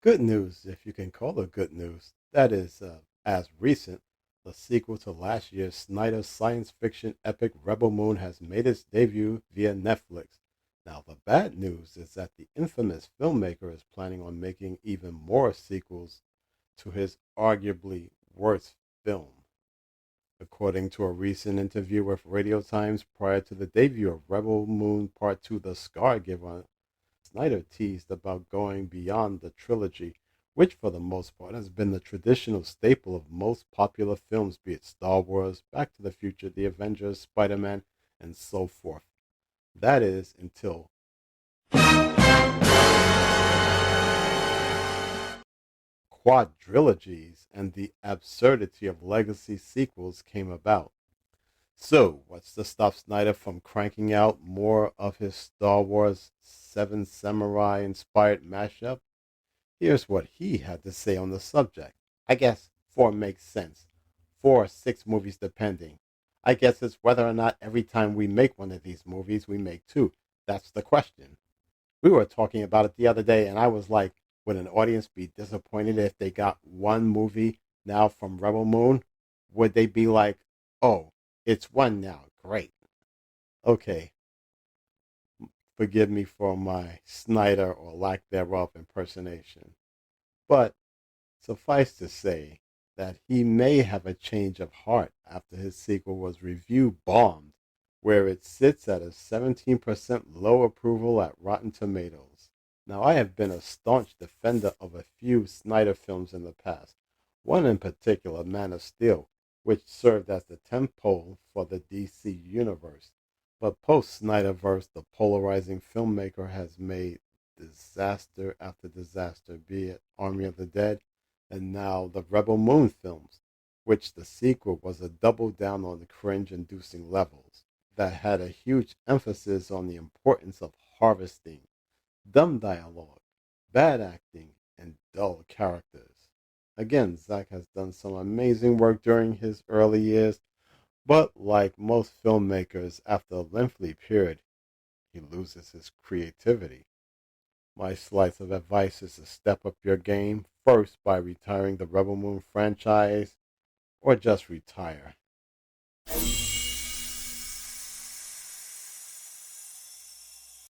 Good news, if you can call it good news. That is, as recent, the sequel to last year's Snyder science fiction epic Rebel Moon has made its debut via Netflix. Now, the bad news is that the infamous filmmaker is planning on making even more sequels to his arguably worst film. According to a recent interview with Radio Times prior to the debut of Rebel Moon Part 2 The Scar Giver, Snyder teased about going beyond the trilogy, which for the most part has been the traditional staple of most popular films, be it Star Wars, Back to the Future, The Avengers, Spider Man, and so forth. That is until quadrilogies and the absurdity of legacy sequels came about. So, what's to stop Snyder from cranking out more of his Star Wars Seven Samurai inspired mashup? Here's what he had to say on the subject. I guess four makes sense. 4 or 6 movies depending. I guess it's whether or not every time we make one of these movies, we make two. That's the question. We were talking about it the other day, and I was like, would an audience be disappointed if they got one movie now from Rebel Moon? Would they be like, oh, it's one now, great. Okay, forgive me for my Snyder or lack thereof impersonation. But suffice to say that he may have a change of heart after his sequel was review bombed, where it sits at a 17% low approval at Rotten Tomatoes. Now, I have been a staunch defender of a few Snyder films in the past, one in particular, Man of Steel, which served as the template for the DC universe. But post Snyderverse, the polarizing filmmaker has made disaster after disaster, be it Army of the Dead, and now the Rebel Moon films, which the sequel was a double down on the cringe inducing levels that had a huge emphasis on the importance of harvesting, dumb dialogue, bad acting, and dull characters. Again, Zack has done some amazing work during his early years, but like most filmmakers, after a lengthy period, he loses his creativity. My slice of advice is to step up your game first by retiring the Rebel Moon franchise, or just retire.